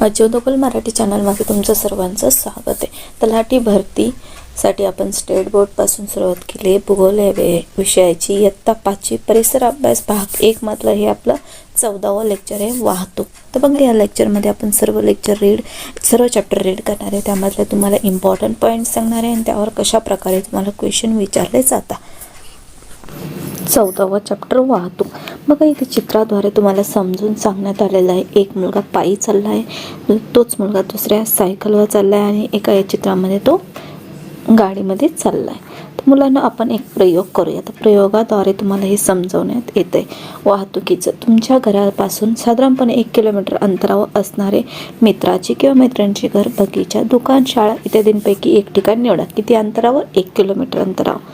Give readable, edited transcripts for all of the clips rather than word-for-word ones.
बघूल मराठी चॅनलमध्ये तुमचं सर्वांचं स्वागत आहे। तलाठी भरतीसाठी आपण स्टेट बोर्डपासून सुरुवात केली। भूगोल या विषयाची इयत्ता 5ची परिसर अभ्यास भाग 1 मधलं हे आपलं 14वं लेक्चर आहे, वाहतूक। तर बघा या लेक्चरमध्ये आपण सर्व चॅप्टर रीड करणार आहे। त्यामध्ये तुम्हाला इम्पॉर्टंट पॉइंट्स सांगणार आहे आणि त्यावर कशा प्रकारे तुम्हाला क्वेश्चन विचारले जातात। 14वा चॅप्टर वाहतूक। बघा इथे चित्राद्वारे तुम्हाला समजून सांगण्यात आलेलं आहे। एक मुलगा पायी चालला आहे, तोच मुलगा दुसऱ्या सायकलवर चालला आहे आणि एका या चित्रामध्ये तो गाडीमध्ये चालला आहे। तर मुलांना आपण एक प्रयोग करूया। तर प्रयोगाद्वारे तुम्हाला हे समजवण्यात येते। वाहतुकीचं तुमच्या घरापासून साधारणपणे 1 किलोमीटर अंतरावर असणारे मित्राची किंवा मैत्रिणीची घर, बगीचा, दुकान, शाळा इत्यादींपैकी एक ठिकाण निवडा। किती अंतरावर? 1 किलोमीटर अंतरावर।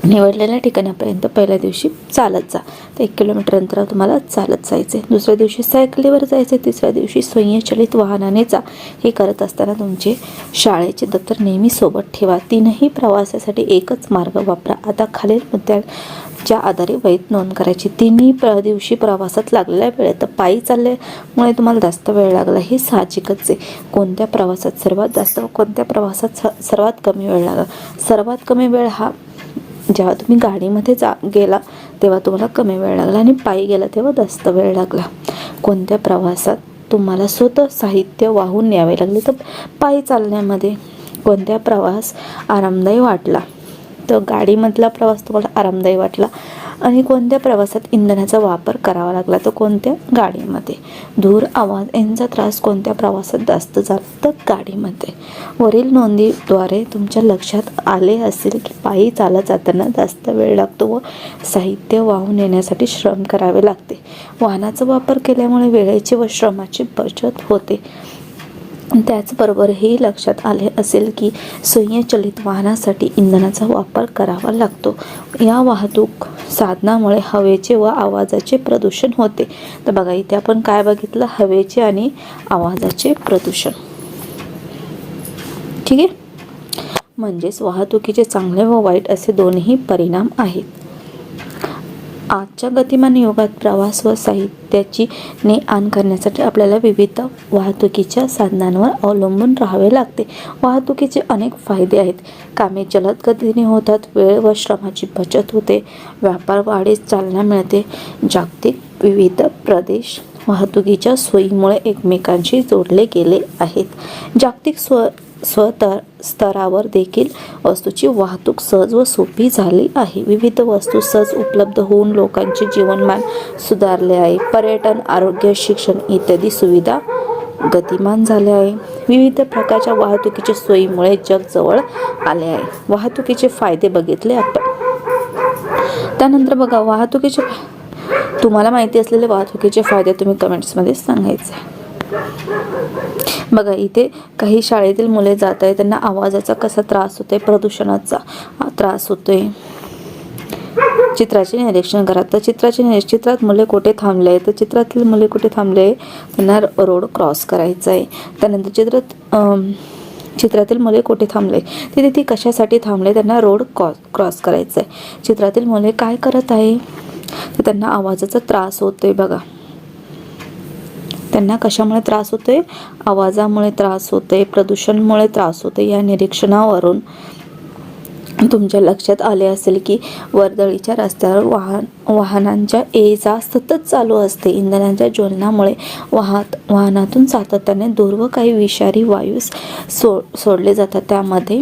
निवडलेल्या ठिकाणापर्यंत पहिल्या दिवशी चालत जा। तर 1 किलोमीटर अंतरावर तुम्हाला चालत जायचे। दुसऱ्या दिवशी सायकलीवर जायचे। तिसऱ्या दिवशी स्वयंचलित वाहनाने जा। हे करत असताना तुमचे शाळेचे दप्तर नेहमी सोबत ठेवा। तीनही प्रवासासाठी एकच मार्ग वापरा। आता खालील मुद्द्यांच्या आधारे वैध नोंद करायची। तिन्ही दिवशी प्रवासात लागलेल्या वेळेत, तर पायी चालल्यामुळे तुम्हाला जास्त वेळ लागला हे साहजिकच आहे। कोणत्या प्रवासात सर्वात जास्त, कोणत्या प्रवासात सर्वात कमी वेळ लागला? सर्वात कमी वेळ हा जेव्हा तुम्ही गाडीमध्ये गेला तेव्हा तुम्हाला कमी वेळ लागला आणि पायी गेला तेव्हा जास्त वेळ लागला। कोणत्या प्रवासात तुम्हाला स्वतः साहित्य वाहून न्यावे लागले? तर पायी चालण्यामध्ये। कोणत्या प्रवास आरामदायी वाटला? तर गाडीमधला प्रवास तुम्हाला आरामदायी वाटला। आणि कोणत्या प्रवासात इंधनाचा वापर करावा लागला? तर कोणत्या? गाडीमध्ये। धूर, आवाज यांचा त्रास कोणत्या प्रवासात जास्त झाला? तर गाडीमध्ये। वरील नोंदीद्वारे तुमच्या लक्षात आले असेल की पायी चालत जाताना जास्त वेळ लागतो व साहित्य वाहून नेण्यासाठी श्रम करावे लागते। वाहनाचा वापर केल्यामुळे वेळेची व श्रमाची बचत होते। त्याचबरोबर हे लक्षात आले असेल की स्वयंचलित वाहनासाठी इंधनाचा वापर करावा लागतो। या वाहतूक साधनामुळे हवेचे व आवाजाचे प्रदूषण होते। तर बघा इथे आपण काय बघितलं? हवेचे आणि आवाजाचे प्रदूषण। ठीक आहे, म्हणजेच वाहतुकीचे चांगले व वाईट असे दोन्ही परिणाम आहेत। आजच्या गतिमान युगात प्रवास व साहित्याची ने-आण करण्यासाठी आपल्याला विविध वाहतुकीच्या साधनांवर अवलंबून राहावे लागते। वाहतुकीचे अनेक फायदे आहेत। कामे जलद गतीने होतात, वेळ व श्रमाची बचत होते, व्यापार वाढीस चालना मिळते, जागतिक विविध प्रदेश वाहतुकीच्या सोयीमुळे एकमेकांशी जोडले गेले आहेत। जागतिक स्तरावर देखील वस्तूची वाहतूक सहज व सोपी झाली आहे। विविध वस्तू सहज उपलब्ध होऊन लोकांचे जीवनमान सुधारले आहे। पर्यटन, आरोग्य, शिक्षण इत्यादी सुविधा गतिमान झाल्या आहे। विविध प्रकारच्या वाहतुकीच्या सोयीमुळे जग जवळ आले आहे। वाहतुकीचे फायदे बघितले आपण। त्यानंतर बघा वाहतुकीचे, तुम्हाला माहिती असलेले वाहतुकीचे फायदे तुम्ही कमेंट्समध्ये सांगायचे। बघा इथे काही शाळेतील मुले जात आहे, त्यांना आवाजाचा कसा त्रास होतोय, प्रदूषणाचा त्रास होतोय। चित्राचे निरीक्षण करा। तर चित्रात मुले कुठे थांबले? तर चित्रातील मुले कुठे थांबले? त्यांना रोड क्रॉस करायचा आहे। त्यानंतर चित्रातील मुले कुठे थांबले? ते कशासाठी थांबले? त्यांना रोड क्रॉस करायचा आहे। चित्रातील मुले काय करत आहे? तर त्यांना आवाजाचा त्रास होतोय। बघा त्यांना कशामुळे त्रास होतोय? आवाजामुळे त्रास होतोय, प्रदूषणामुळे त्रास होतोय। या निरीक्षणावरून तुमच्या लक्षात आले असेल की वर्दळीच्या रस्त्यावर वाहनांच्या ये-जा सतत चालू असते। इंधनाच्या ज्वलनामुळे वाहनातून सातत्याने धूर व काही विषारी वायू सोडले जातात। त्यामध्ये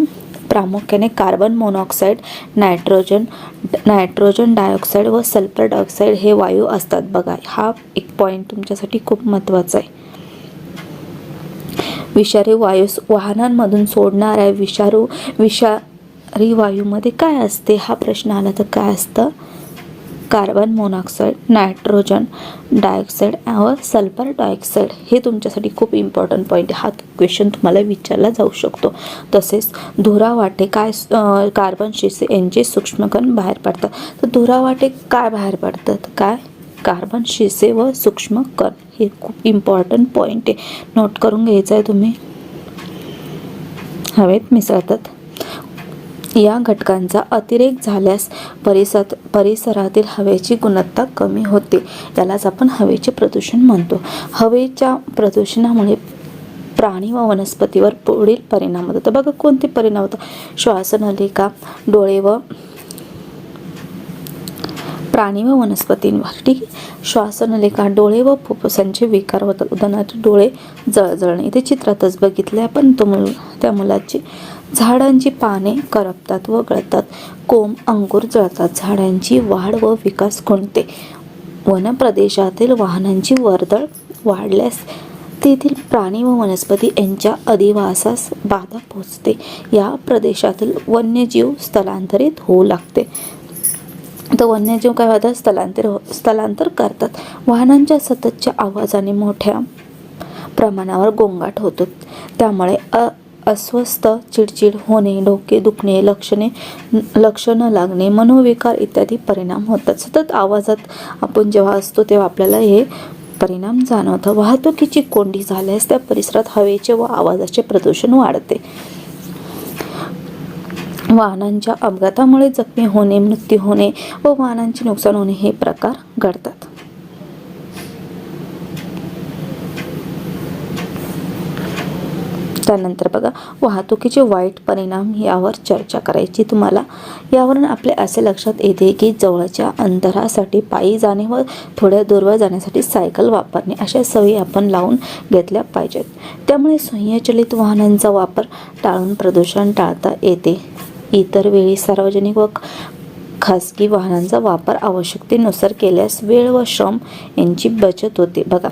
प्रामुख्याने कार्बन मोनॉक्साईड, नायट्रोजन डायऑक्साईड व सल्फर डायऑक्साईड हे वायू असतात। बघा हा एक पॉइंट तुमच्यासाठी खूप महत्त्वाचा आहे। विषारी वायू, वाहनांमधून सोडणाऱ्या विषारी वायूमध्ये काय असते हा प्रश्न आला तर काय असतं? कार्बन मोनॉक्साईड, नायट्रोजन डायऑक्साईड व सल्फर डायऑक्साईड हे तुमच्यासाठी खूप इम्पॉर्टंट पॉईंट आहे। हा क्वेश्चन तुम्हाला विचारला जाऊ शकतो। तसेच धुरावाटे काय? कार्बन शिसे यांचे सूक्ष्मकण बाहेर पडतात। तर धुरावाटे काय बाहेर पडतात? काय? कार्बन शिसे व सूक्ष्मकण। हे खूप इम्पॉर्टंट पॉईंट आहे, नोट करून घ्यायचं आहे तुम्ही। हवेत मिसळतात। या घटकांचा अतिरेक झाल्यास परिसरातील हवेची गुणवत्ता कमी होते. यालाच आपण हवेचे प्रदूषण म्हणतो. हवेच्या प्रदूषणामुळे प्राणी व वनस्पतीवर पुढील परिणाम होतो. तर बघा कोणते परिणाम होतात. श्वासनलिका, डोळे व प्राणी व वनस्पतींवर. ठीक आहे. श्वासनलिका, डोळे व फुफ्फुसांचे विकार होतात. उदाहरणार्थ डोळे जळजळणे. इथे चित्रातच बघितले आपण त्या मुलाची. झाडांची पाने करपतात व गळतात. कोंब, अंकुर जळतात. झाडांची वाढ व विकास खुंटते. वन प्रदेशातील वाहनांची वर्दळ वाढल्यास तेथील प्राणी व वनस्पती यांच्या अधिवासास बाधा पोहोचते. या प्रदेशातील वन्यजीव स्थलांतरित होऊ लागते. तर वन्यजीव काय होतात, स्थलांतर करतात. वाहनांच्या सततच्या आवाजाने मोठ्या प्रमाणावर गोंगाट होतो. त्यामुळे अस्वस्थ, चिडचिड होणे, डोके दुखणे, लक्षणं लागणे, मनोविकार इत्यादी परिणाम होतात. सतत आवाजात आपण जेव्हा असतो तेव्हा आपल्याला हे परिणाम जाणवतं. वाहतुकीची कोंडी झाल्यास त्या परिसरात हवेचे व आवाजाचे प्रदूषण वाढते. वाहनांच्या अपघातामुळे जखमी होणे, मृत्यू होणे व वाहनांचे नुकसान होणे हे प्रकार घडतात. त्यानंतर बघा वाहतुकीचे वाईट परिणाम यावर चर्चा करायची तुम्हाला. यावरून आपले असे लक्षात येते की जवळच्या अंतरासाठी पायी जाणे व थोड्या दूरवर जाण्यासाठी सायकल वापरणे अशा सवयी आपण लावून घेतल्या पाहिजेत. त्यामुळे स्वयंचलित वाहनांचा वापर टाळून प्रदूषण टाळता येते. इतर वेळी सार्वजनिक व खासगी वाहनांचा वापर आवश्यकतेनुसार केल्यास वेळ व श्रम यांची बचत होते. बघा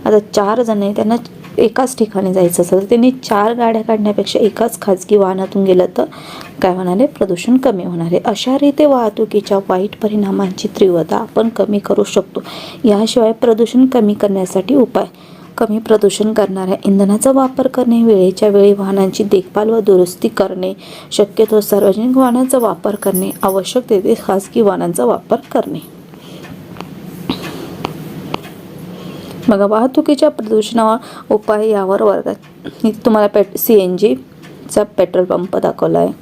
आता 4 जण आहे, त्यांना एकाच ठिकाणी जायचं असेल तर त्यांनी 4 गाड्या काढण्यापेक्षा एकाच खाजगी वाहनातून गेलं तर काय होणार आहे, प्रदूषण कमी होणार आहे. अशा रीते वाहतुकीच्या वाईट परिणामांची तीव्रता आपण कमी करू शकतो. याशिवाय प्रदूषण कमी करण्यासाठी उपाय: कमी प्रदूषण करणाऱ्या इंधनाचा वापर करणे, वेळेच्या वेळी वाहनांची देखभाल व दुरुस्ती करणे, शक्यतो सार्वजनिक वाहनांचा वापर करणे, आवश्यक तेथे खाजगी वाहनांचा वापर करणे. बघा वाहतुकीच्या प्रदूषणावर उपाय यावर वर्गात तुम्हाला CNG चा पेट्रोल पंप दाखवला आहे.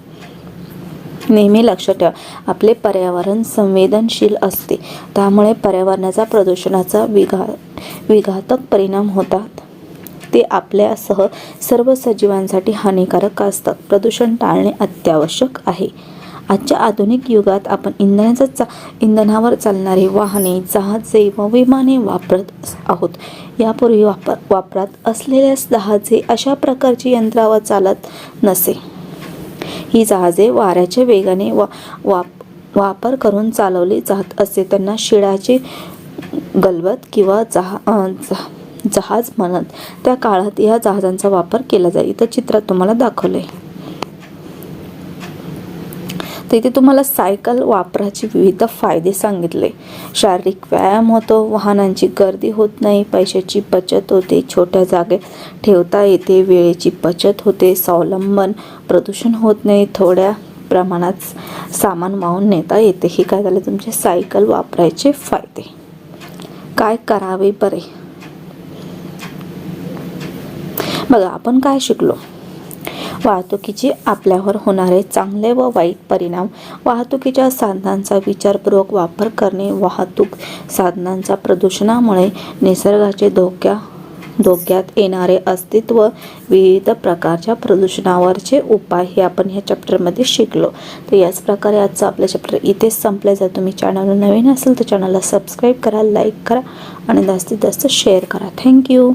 नेहमी लक्षात ठेवा आपले पर्यावरण संवेदनशील असते. त्यामुळे पर्यावरणाचा प्रदूषणाचा विघातक परिणाम होतात. ते आपल्यासह सर्व सजीवांसाठी हानिकारक असतात. प्रदूषण टाळणे अत्यावश्यक आहे. आजच्या आधुनिक युगात आपण इंधनावर चालणारी वाहने, जहाजे व विमाने वापरत आहोत. यापूर्वी वापरात असलेल्या जहाजे अशा प्रकारची यंत्रावर चालत नसे. ही जहाजे वाऱ्याच्या वेगाने वापर करून चालवली जात असे. त्यांना शिडाची गलबत किंवा जहाज म्हणत. त्या काळात या जहाजांचा वापर केला जाई. इथं चित्रात तुम्हाला दाखवले. तर इथे तुम्हाला सायकल वापराचे विविध फायदे सांगितले. शारीरिक व्यायाम होतो, वाहनांची गर्दी होत नाही, पैशाची बचत होते, छोट्या जागेत ठेवता येते, वेळेची बचत होते, स्वावलंबन, प्रदूषण होत नाही, थोड्या प्रमाणात सामान वाहून नेता येते. हे काय झाले तुमचे सायकल वापरायचे फायदे. काय करावे बरे? बघा आपण काय शिकलो. वाहतुकीचे आपल्यावर होणारे चांगले व वाईट परिणाम, वाहतुकीच्या साधनांचा विचारपूर्वक वापर करणे, वाहतूक साधनांचा प्रदूषणामुळे निसर्गाचे धोक्यात येणारे अस्तित्व, विविध प्रकारच्या प्रदूषणावरचे उपाय हे आपण ह्या चॅप्टरमध्ये शिकलो. तर याच प्रकारे आजचं आपलं चॅप्टर इथेच संपलं. जर तुम्ही चॅनलवर नवीन असेल तर चॅनलला सबस्क्राईब करा, लाईक करा आणि जास्तीत जास्त शेअर करा. थँक्यू.